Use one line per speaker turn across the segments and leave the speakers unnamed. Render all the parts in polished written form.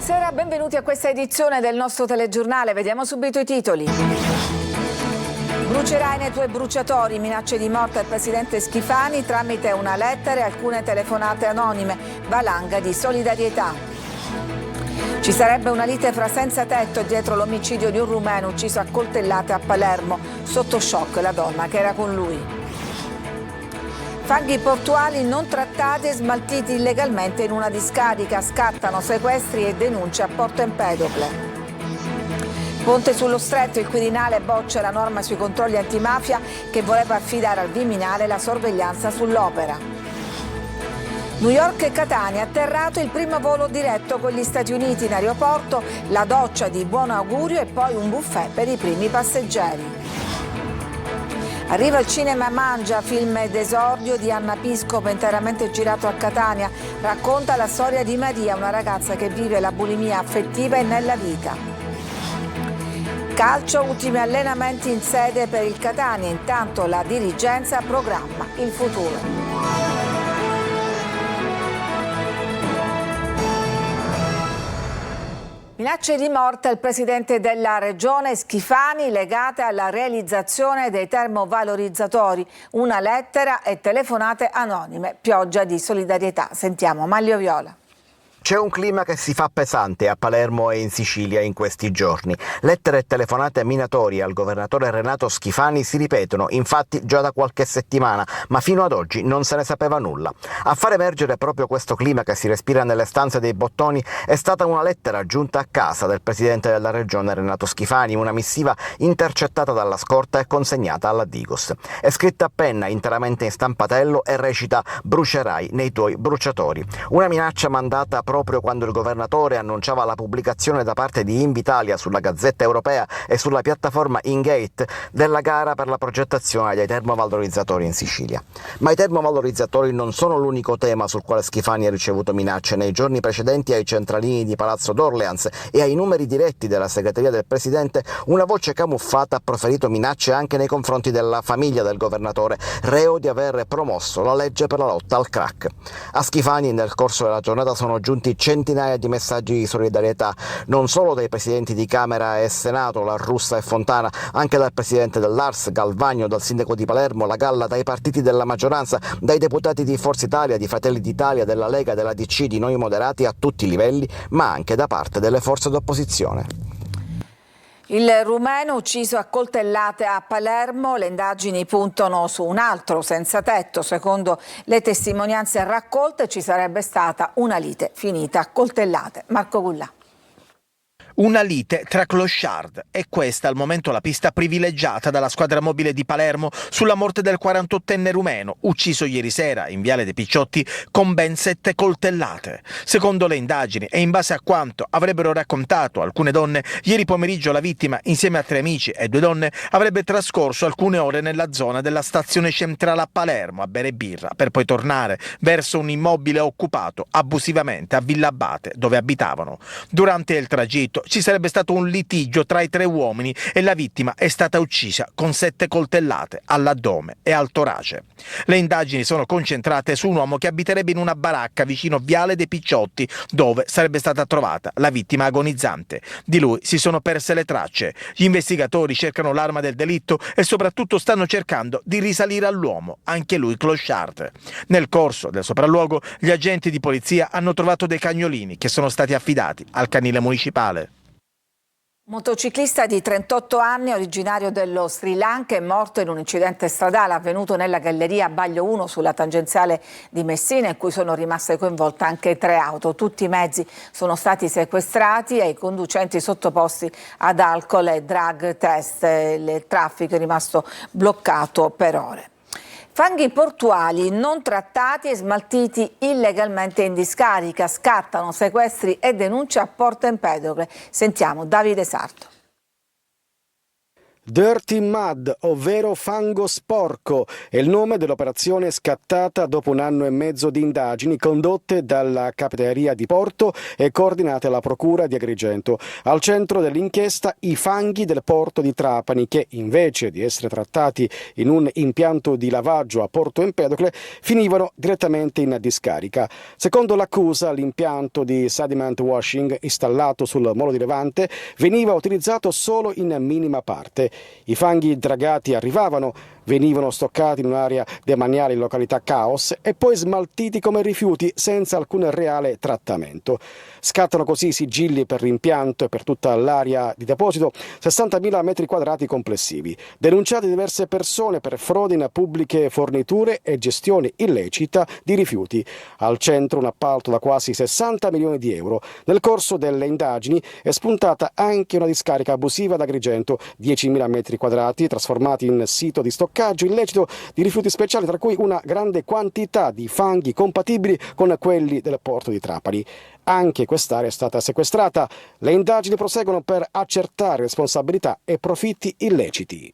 Buonasera, benvenuti a questa edizione del nostro telegiornale. Vediamo subito i titoli. Brucerai nei tuoi bruciatori, minacce di morte al presidente Schifani tramite una lettera e alcune telefonate anonime, valanga di solidarietà. Ci sarebbe una lite fra senza tetto dietro l'omicidio di un rumeno ucciso a coltellate a Palermo. Sotto shock la donna che era con lui. Fanghi portuali non trattati e smaltiti illegalmente in una discarica. Scattano sequestri e denunce a Porto Empedocle. Ponte sullo Stretto, il Quirinale boccia la norma sui controlli antimafia che voleva affidare al Viminale la sorveglianza sull'opera. New York e Catania, atterrato il primo volo diretto con gli Stati Uniti in aeroporto, la doccia di buon augurio e poi un buffet per i primi passeggeri. Arriva al cinema Mangia, film d'esordio di Anna Piscopo, interamente girato a Catania. Racconta la storia di Maria, una ragazza che vive la bulimia affettiva e nella vita. Calcio, ultimi allenamenti in sede per il Catania. Intanto la dirigenza programma il futuro. Minacce di morte al presidente della regione Schifani legate alla realizzazione dei termovalorizzatori, una lettera e telefonate anonime, pioggia di solidarietà. Sentiamo Maglio Viola.
C'è un clima che si fa pesante a Palermo e in Sicilia in questi giorni. Lettere e telefonate minatorie al governatore Renato Schifani si ripetono, infatti, già da qualche settimana, ma fino ad oggi non se ne sapeva nulla. A far emergere proprio questo clima che si respira nelle stanze dei bottoni è stata una lettera giunta a casa del presidente della regione Renato Schifani, una missiva intercettata dalla scorta e consegnata alla Digos. È scritta a penna, interamente in stampatello e recita «Brucerai nei tuoi bruciatori». Una minaccia mandata proprio quando il governatore annunciava la pubblicazione da parte di Invitalia sulla Gazzetta Europea e sulla piattaforma Ingate della gara per la progettazione dei termovalorizzatori in Sicilia. Ma i termovalorizzatori non sono l'unico tema sul quale Schifani ha ricevuto minacce. Nei giorni precedenti ai centralini di Palazzo d'Orleans e ai numeri diretti della segreteria del presidente, una voce camuffata ha proferito minacce anche nei confronti della famiglia del governatore, reo di aver promosso la legge per la lotta al crack. A Schifani nel corso della giornata sono giunti centinaia di messaggi di solidarietà, non solo dai presidenti di Camera e Senato, La Russa e Fontana, anche dal presidente dell'Ars, Galvagno, dal sindaco di Palermo, La Galla, dai partiti della maggioranza, dai deputati di Forza Italia, di Fratelli d'Italia, della Lega, della DC, di Noi Moderati a tutti i livelli, ma anche da parte delle forze d'opposizione.
Il rumeno ucciso a coltellate a Palermo, le indagini puntano su un altro senza tetto. Secondo le testimonianze raccolte ci sarebbe stata una lite finita a coltellate. Marco Gullà.
Una lite tra clochard. È questa al momento la pista privilegiata dalla squadra mobile di Palermo sulla morte del 48enne rumeno, ucciso ieri sera in Viale dei Picciotti con ben 7 coltellate. Secondo le indagini e in base a quanto avrebbero raccontato alcune donne, ieri pomeriggio la vittima, insieme a 3 amici e 2 donne, avrebbe trascorso alcune ore nella zona della stazione centrale a Palermo a bere birra, per poi tornare verso un immobile occupato abusivamente a Villa Abate, dove abitavano. Durante il tragitto ci sarebbe stato un litigio tra i 3 uomini e la vittima è stata uccisa con 7 coltellate all'addome e al torace. Le indagini sono concentrate su un uomo che abiterebbe in una baracca vicino Viale dei Picciotti, dove sarebbe stata trovata la vittima agonizzante. Di lui si sono perse le tracce. Gli investigatori cercano l'arma del delitto e soprattutto stanno cercando di risalire all'uomo, anche lui clochard. Nel corso del sopralluogo gli agenti di polizia hanno trovato dei cagnolini che sono stati affidati al canile municipale.
Motociclista di 38 anni, originario dello Sri Lanka, è morto in un incidente stradale avvenuto nella galleria Baglio 1 sulla tangenziale di Messina, in cui sono rimaste coinvolte anche 3 auto. Tutti i mezzi sono stati sequestrati e i conducenti sottoposti ad alcol e drug test. Il traffico è rimasto bloccato per ore. Fanghi portuali non trattati e smaltiti illegalmente in discarica, scattano sequestri e denunce a Porto Empedocle. Sentiamo Davide Sarto.
Dirty Mud, ovvero fango sporco, è il nome dell'operazione scattata dopo 1 anno e mezzo di indagini condotte dalla Capitaneria di Porto e coordinate alla Procura di Agrigento. Al centro dell'inchiesta i fanghi del porto di Trapani che, invece di essere trattati in un impianto di lavaggio a Porto Empedocle, finivano direttamente in discarica. Secondo l'accusa, l'impianto di sediment washing installato sul molo di Levante veniva utilizzato solo in minima parte. I fanghi dragati arrivavano, venivano stoccati in un'area demaniale in località Caos e poi smaltiti come rifiuti senza alcun reale trattamento. Scattano così i sigilli per l'impianto e per tutta l'area di deposito 60.000 metri quadrati complessivi. Denunciate diverse persone per frode in pubbliche forniture e gestione illecita di rifiuti. Al centro un appalto da quasi 60 milioni di euro. Nel corso delle indagini è spuntata anche una discarica abusiva ad Agrigento, 10.000 metri quadrati trasformati in sito di stoccaggio illecito di rifiuti speciali, tra cui una grande quantità di fanghi compatibili con quelli del porto di Trapani. Anche quest'area è stata sequestrata. Le indagini proseguono per accertare responsabilità e profitti illeciti.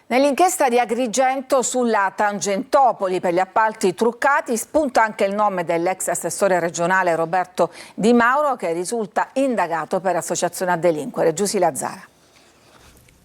Nell'inchiesta di Agrigento sulla Tangentopoli per gli appalti truccati spunta anche il nome dell'ex assessore regionale Roberto Di Mauro, che risulta indagato per associazione a delinquere. Giusy Lazzara.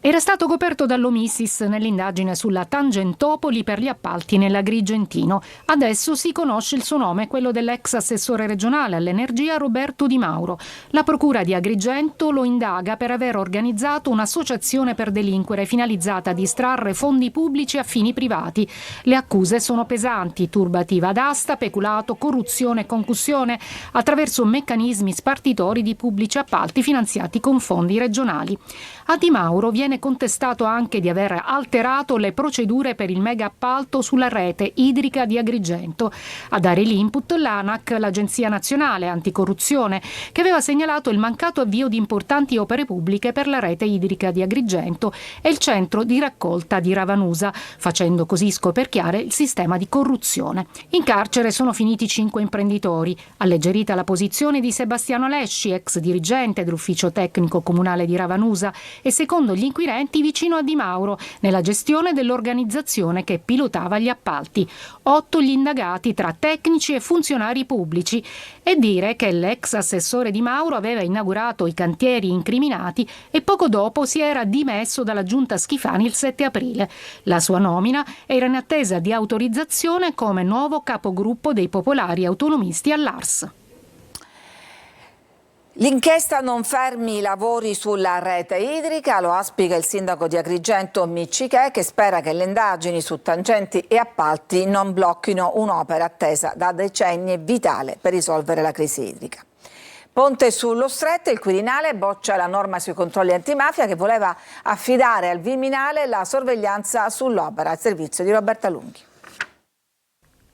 Era stato coperto dall'Omissis nell'indagine sulla Tangentopoli per gli appalti nell'Agrigentino. Adesso si conosce il suo nome, quello dell'ex assessore regionale all'energia Roberto Di Mauro. La procura di Agrigento lo indaga per aver organizzato un'associazione per delinquere finalizzata a distrarre fondi pubblici a fini privati. Le accuse sono pesanti: turbativa d'asta, peculato, corruzione e concussione attraverso meccanismi spartitori di pubblici appalti finanziati con fondi regionali. A Di Mauro viene contestato anche di aver alterato le procedure per il mega appalto sulla rete idrica di Agrigento. A dare l'input l'ANAC, l'Agenzia Nazionale Anticorruzione, che aveva segnalato il mancato avvio di importanti opere pubbliche per la rete idrica di Agrigento e il centro di raccolta di Ravanusa, facendo così scoperchiare il sistema di corruzione. In carcere sono finiti 5 imprenditori. Alleggerita la posizione di Sebastiano Lesci, ex dirigente dell'ufficio tecnico comunale di Ravanusa e, secondo gli inquirenti, vicino a Di Mauro nella gestione dell'organizzazione che pilotava gli appalti. 8 gli indagati tra tecnici e funzionari pubblici. E dire che l'ex assessore Di Mauro aveva inaugurato i cantieri incriminati e poco dopo si era dimesso dalla giunta Schifani il 7 aprile. La sua nomina era in attesa di autorizzazione come nuovo capogruppo dei popolari autonomisti all'ARS.
L'inchiesta non fermi i lavori sulla rete idrica, lo auspica il sindaco di Agrigento Miccichè, che spera che le indagini su tangenti e appalti non blocchino un'opera attesa da decenni e vitale per risolvere la crisi idrica. Ponte sullo Stretto, il Quirinale boccia la norma sui controlli antimafia che voleva affidare al Viminale la sorveglianza sull'opera, al servizio di Roberta Lunghi.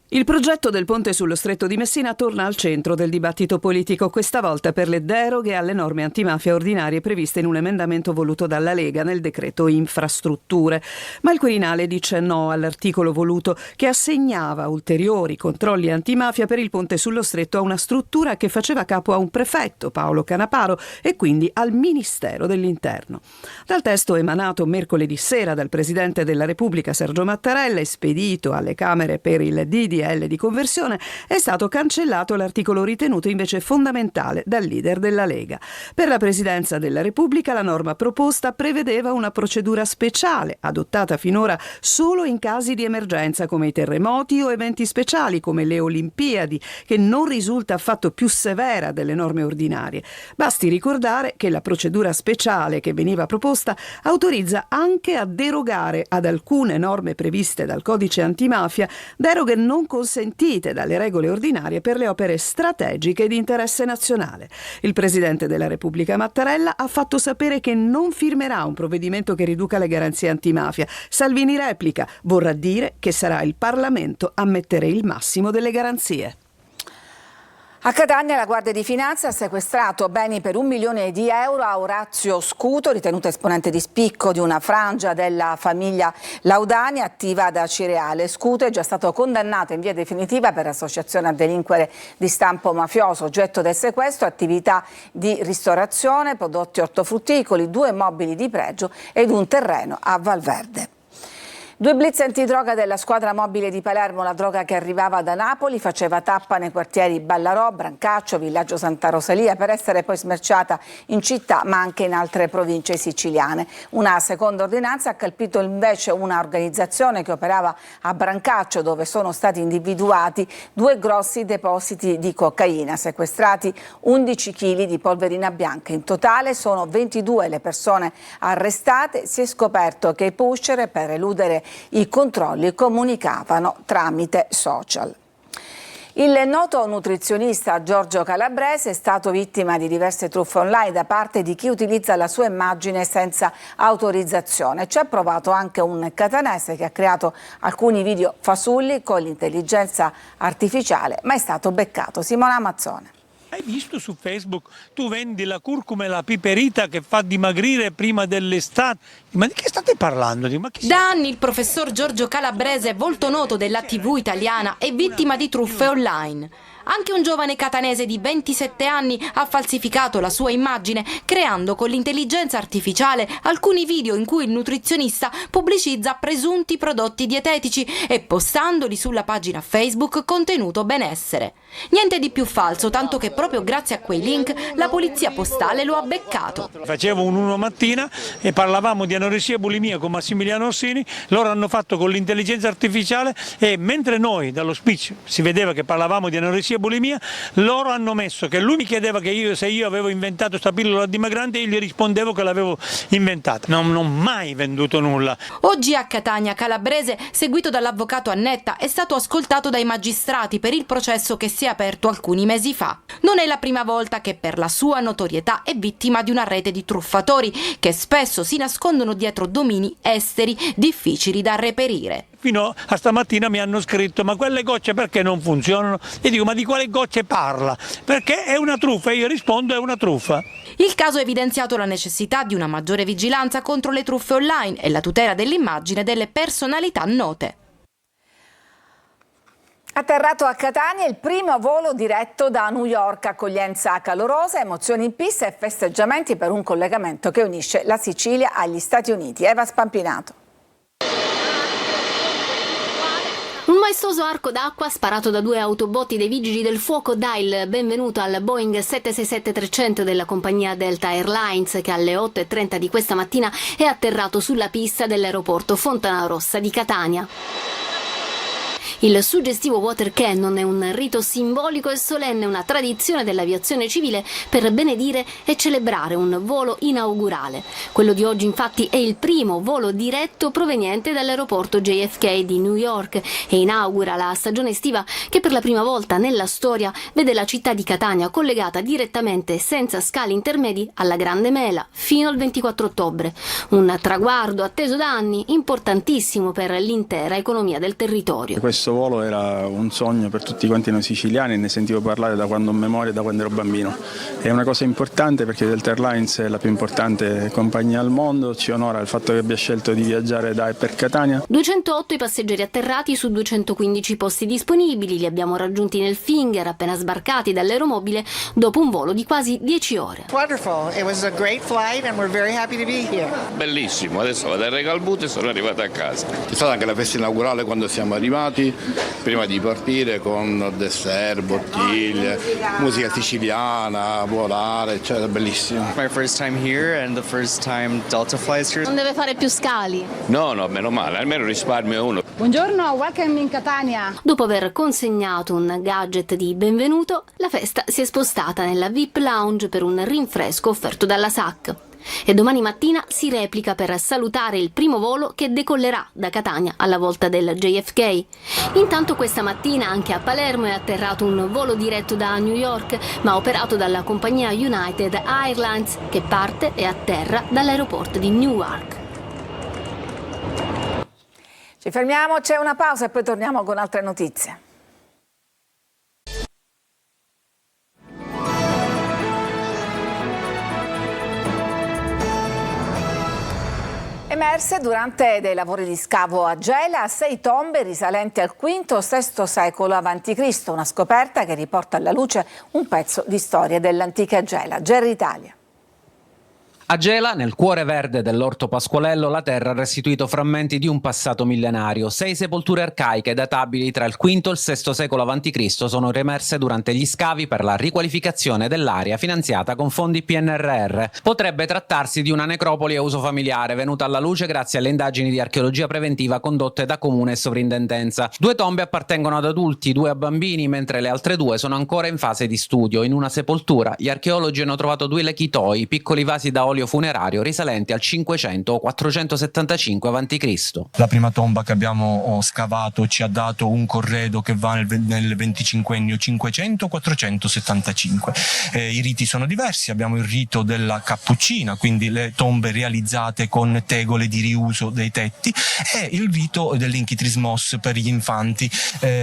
Il progetto del ponte sullo Stretto di Messina torna al centro del dibattito politico, questa volta per le deroghe alle norme antimafia ordinarie previste in un emendamento voluto dalla Lega nel decreto infrastrutture. Ma il Quirinale dice no all'articolo voluto che assegnava ulteriori controlli antimafia per il ponte sullo Stretto a una struttura che faceva capo a un prefetto, Paolo Canaparo, e quindi al Ministero dell'Interno. Dal testo emanato mercoledì sera dal Presidente della Repubblica Sergio Mattarella e spedito alle Camere per il DDL di conversione, è stato cancellato l'articolo ritenuto invece fondamentale dal leader della Lega. Per la Presidenza della Repubblica la norma proposta prevedeva una procedura speciale, adottata finora solo in casi di emergenza come i terremoti o eventi speciali come le Olimpiadi, che non risulta affatto più severa delle norme ordinarie. Basti ricordare che la procedura speciale che veniva proposta autorizza anche a derogare ad alcune norme previste dal codice antimafia, deroghe non consentite dalle regole ordinarie per le opere strategiche di interesse nazionale. Il Presidente della Repubblica Mattarella ha fatto sapere che non firmerà un provvedimento che riduca le garanzie antimafia. Salvini replica: vorrà dire che sarà il Parlamento a mettere il massimo delle garanzie.
A Catania la Guardia di Finanza ha sequestrato beni per 1 milione di euro a Orazio Scuto, ritenuto esponente di spicco di una frangia della famiglia Laudani attiva da Cireale. Scuto è già stato condannato in via definitiva per associazione a delinquere di stampo mafioso. Oggetto del sequestro attività di ristorazione, prodotti ortofrutticoli, 2 mobili di pregio ed un terreno a Valverde. 2 blitz antidroga della squadra mobile di Palermo. La droga che arrivava da Napoli faceva tappa nei quartieri Ballarò, Brancaccio, Villaggio Santa Rosalia per essere poi smerciata in città ma anche in altre province siciliane. Una seconda ordinanza ha colpito invece una organizzazione che operava a Brancaccio, dove sono stati individuati 2 grossi depositi di cocaina, sequestrati 11 kg di polverina bianca. In totale sono 22 le persone arrestate. Si è scoperto che i pusher, per eludere i controlli, comunicavano tramite social. Il noto nutrizionista Giorgio Calabrese è stato vittima di diverse truffe online da parte di chi utilizza la sua immagine senza autorizzazione. Ci ha provato anche un catanese che ha creato alcuni video fasulli con l'intelligenza artificiale, ma è stato beccato. Simona Mazzone.
Hai visto su Facebook? Tu vendi la curcuma e la piperita che fa dimagrire prima dell'estate. Ma di che state parlando?
Da anni il professor Giorgio Calabrese, volto noto della TV italiana, è vittima di truffe online. Anche un giovane catanese di 27 anni ha falsificato la sua immagine, creando con l'intelligenza artificiale alcuni video in cui il nutrizionista pubblicizza presunti prodotti dietetici e postandoli sulla pagina Facebook contenuto benessere. Niente di più falso, tanto che proprio grazie a quei link la polizia postale lo ha beccato.
Facevo un 1 mattina e parlavamo di anoressia e bulimia con Massimiliano Orsini, loro hanno fatto con l'intelligenza artificiale e mentre noi dallo speech si vedeva che parlavamo di anoressia e bulimia, loro hanno messo che lui mi chiedeva che se io avevo inventato questa pillola dimagrante e io gli rispondevo che l'avevo inventata. Non ho mai venduto nulla.
Oggi a Catania Calabrese, seguito dall'avvocato Annetta, è stato ascoltato dai magistrati per il processo che si è aperto alcuni mesi fa. Non è la prima volta che per la sua notorietà è vittima di una rete di truffatori che spesso si nascondono dietro domini esteri difficili da reperire.
Fino a stamattina mi hanno scritto: ma quelle gocce perché non funzionano? E dico: ma di quale gocce parla? Perché è una truffa, e io rispondo: è una truffa.
Il caso ha evidenziato la necessità di una maggiore vigilanza contro le truffe online e la tutela dell'immagine delle personalità note.
Atterrato a Catania il primo volo diretto da New York, accoglienza calorosa, emozioni in pista e festeggiamenti per un collegamento che unisce la Sicilia agli Stati Uniti. Eva Spampinato.
Un maestoso arco d'acqua sparato da 2 autobotti dei Vigili del Fuoco dà il benvenuto al Boeing 767-300 della compagnia Delta Airlines, che alle 8:30 di questa mattina è atterrato sulla pista dell'aeroporto Fontanarossa di Catania. Il suggestivo water cannon è un rito simbolico e solenne, una tradizione dell'aviazione civile per benedire e celebrare un volo inaugurale. Quello di oggi infatti è il primo volo diretto proveniente dall'aeroporto JFK di New York e inaugura la stagione estiva che per la prima volta nella storia vede la città di Catania collegata direttamente senza scali intermedi alla Grande Mela fino al 24 ottobre. Un traguardo atteso da anni, importantissimo per l'intera economia del territorio.
Questo volo era un sogno per tutti quanti noi siciliani, ne sentivo parlare da quando ho memoria, da quando ero bambino. È una cosa importante perché Delta Airlines è la più importante compagnia al mondo, ci onora il fatto che abbia scelto di viaggiare da e per Catania.
208 i passeggeri atterrati su 215 posti disponibili, li abbiamo raggiunti nel Finger appena sbarcati dall'aeromobile dopo un volo di quasi 10 ore.
Wonderful, it was a great flight and we're very happy to be here.
Bellissimo, adesso vado a Regalbuto e sono arrivato a casa.
C'è stata anche la festa inaugurale quando siamo arrivati, prima di partire, con dessert, bottiglie, musica siciliana, volare, eccetera, bellissimo.
My first time here and the first time Delta flies here.
Non deve fare più scali?
No, meno male, almeno risparmio uno.
Buongiorno, welcome in Catania.
Dopo aver consegnato un gadget di benvenuto, la festa si è spostata nella VIP Lounge per un rinfresco offerto dalla SAC. E domani mattina si replica per salutare il primo volo che decollerà da Catania alla volta del JFK. Intanto questa mattina anche a Palermo è atterrato un volo diretto da New York, ma operato dalla compagnia United Airlines, che parte e atterra dall'aeroporto di Newark.
Ci fermiamo, c'è una pausa e poi torniamo con altre notizie. Emerse durante dei lavori di scavo a Gela 6 tombe risalenti al V-VI secolo a.C., una scoperta che riporta alla luce un pezzo di storia dell'antica Gela. Gerry Italia.
A Gela, nel cuore verde dell'Orto Pasqualello, la terra ha restituito frammenti di un passato millenario. 6 sepolture arcaiche databili tra il V e il VI secolo a.C. sono riemerse durante gli scavi per la riqualificazione dell'area finanziata con fondi PNRR. Potrebbe trattarsi di una necropoli a uso familiare, venuta alla luce grazie alle indagini di archeologia preventiva condotte da Comune e Sovrintendenza. 2 tombe appartengono ad adulti, 2 a bambini, mentre le altre 2 sono ancora in fase di studio. In una sepoltura, gli archeologi hanno trovato 2 lechitoi, piccoli vasi da olio funerario risalenti al 500 o 475 a.C.
La prima tomba che abbiamo scavato ci ha dato un corredo che va nel 25ennio 500-475. I riti sono diversi, abbiamo il rito della cappuccina, quindi le tombe realizzate con tegole di riuso dei tetti, e il rito dell'inchitrismos per gli infanti,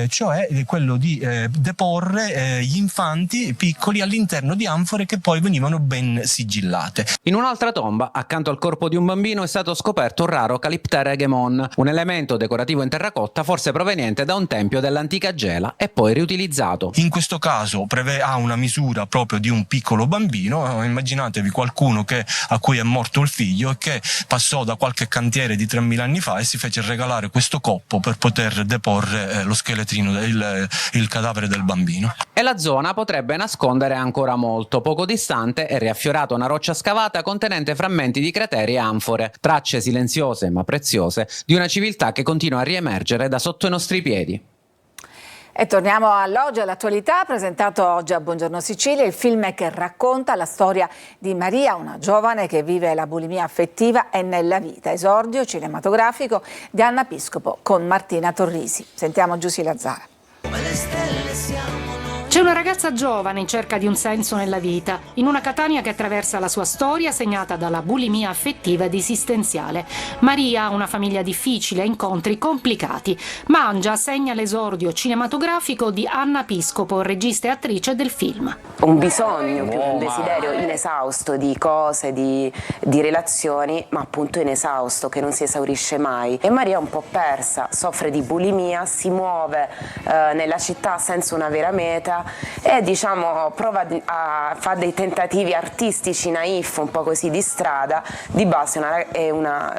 cioè quello di deporre gli infanti piccoli all'interno di anfore che poi venivano ben sigillate.
In un'altra tomba, accanto al corpo di un bambino, è stato scoperto un raro Caliptere Egemon, un elemento decorativo in terracotta forse proveniente da un tempio dell'antica Gela e poi riutilizzato.
In questo caso ha una misura proprio di un piccolo bambino. Immaginatevi qualcuno a cui è morto il figlio e che passò da qualche cantiere di 3000 anni fa e si fece regalare questo coppo per poter deporre lo scheletrino, il cadavere del bambino.
E la zona potrebbe nascondere ancora molto. Poco distante è riaffiorata una roccia scavata contenente frammenti di crateri e anfore, tracce silenziose ma preziose di una civiltà che continua a riemergere da sotto i nostri piedi.
E torniamo all'oggi, all'attualità, presentato oggi a Buongiorno Sicilia, il film che racconta la storia di Maria, una giovane che vive la bulimia affettiva e nella vita. Esordio cinematografico di Anna Piscopo con Martina Torrisi. Sentiamo Giusy Lazzara.
C'è una ragazza giovane in cerca di un senso nella vita, in una Catania che attraversa la sua storia segnata dalla bulimia affettiva ed esistenziale. Maria ha una famiglia difficile, incontri complicati. Mangia segna l'esordio cinematografico di Anna Piscopo, regista e attrice del film.
Un bisogno, più un desiderio inesausto di cose, di relazioni, ma appunto inesausto, che non si esaurisce mai. E Maria è un po' persa, soffre di bulimia, si muove nella città senza una vera meta e fa dei tentativi artistici naif, un po' così di strada. Di base è una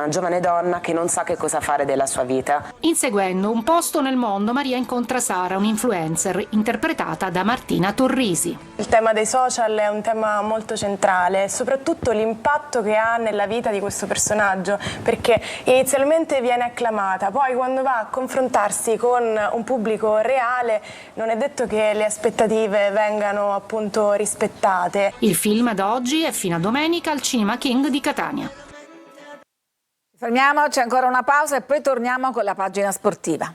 giovane donna che non sa che cosa fare della sua vita.
Inseguendo un posto nel mondo, Maria incontra Sara, un'influencer interpretata da Martina Torrisi.
Il tema dei social è un tema molto centrale, soprattutto l'impatto che ha nella vita di questo personaggio, perché inizialmente viene acclamata, poi quando va a confrontarsi con un pubblico reale non è detto che le aspettative vengano appunto rispettate.
Il film da oggi è fino a domenica al Cinema King di Catania.
Fermiamo, c'è ancora una pausa e poi torniamo con la pagina sportiva.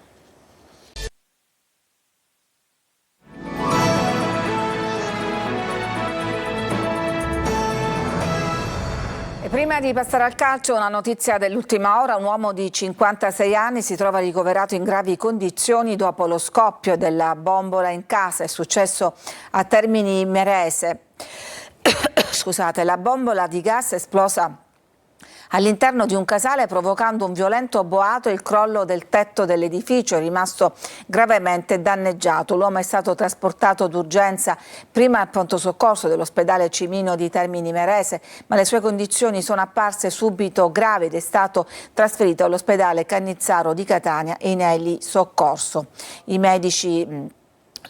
Prima di passare al calcio, una notizia dell'ultima ora. Un uomo di 56 anni si trova ricoverato in gravi condizioni dopo lo scoppio della bombola in casa. È successo a Termini Imerese. Scusate, la bombola di gas è esplosa all'interno di un casale provocando un violento boato e il crollo del tetto dell'edificio, è rimasto gravemente danneggiato. L'uomo è stato trasportato d'urgenza prima al pronto soccorso dell'ospedale Cimino di Termini Imerese, ma le sue condizioni sono apparse subito gravi ed è stato trasferito all'ospedale Cannizzaro di Catania in elisoccorso. I medici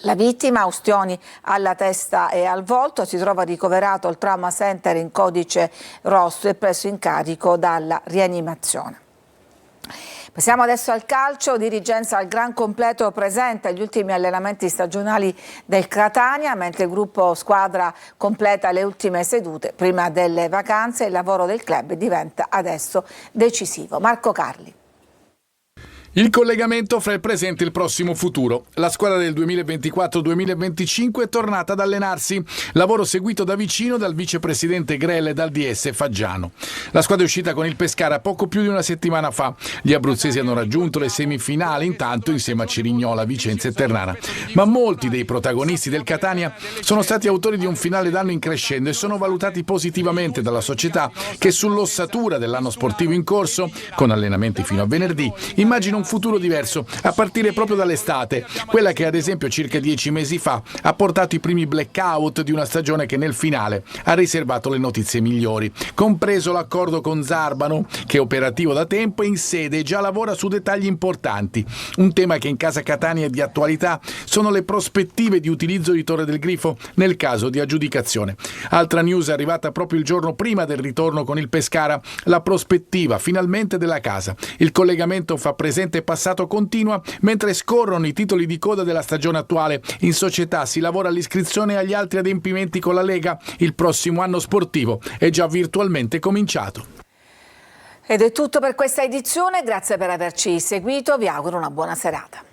La vittima, ustioni alla testa e al volto, si trova ricoverato al Trauma Center in codice rosso e preso in carico dalla rianimazione. Passiamo adesso al calcio. Dirigenza al gran completo presente agli ultimi allenamenti stagionali del Catania, mentre il gruppo squadra completa le ultime sedute prima delle vacanze. Il lavoro del club diventa adesso decisivo. Marco Carli.
Il collegamento fra il presente e il prossimo futuro. La squadra del 2024-2025 è tornata ad allenarsi, lavoro seguito da vicino dal vicepresidente Grella e dal DS Faggiano. La squadra è uscita con il Pescara poco più di una settimana fa. Gli abruzzesi hanno raggiunto le semifinali intanto insieme a Cerignola, Vicenza e Ternana. Ma molti dei protagonisti del Catania sono stati autori di un finale d'anno in crescendo e sono valutati positivamente dalla società che sull'ossatura dell'anno sportivo in corso, con allenamenti fino a venerdì, immagina un futuro diverso a partire proprio dall'estate, quella che ad esempio circa 10 mesi fa ha portato i primi blackout di una stagione che nel finale ha riservato le notizie migliori, compreso l'accordo con Zarbano che è operativo da tempo e in sede e già lavora su dettagli importanti. Un tema che in casa Catania è di attualità sono le prospettive di utilizzo di Torre del Grifo nel caso di aggiudicazione. Altra news arrivata proprio il giorno prima del ritorno con il Pescara, la prospettiva finalmente della casa. Il collegamento fa presente e passato continua mentre scorrono i titoli di coda della stagione attuale. In società si lavora all'iscrizione e agli altri adempimenti con la Lega. Il prossimo anno sportivo è già virtualmente cominciato.
Ed è tutto per questa edizione, grazie per averci seguito, vi auguro una buona serata.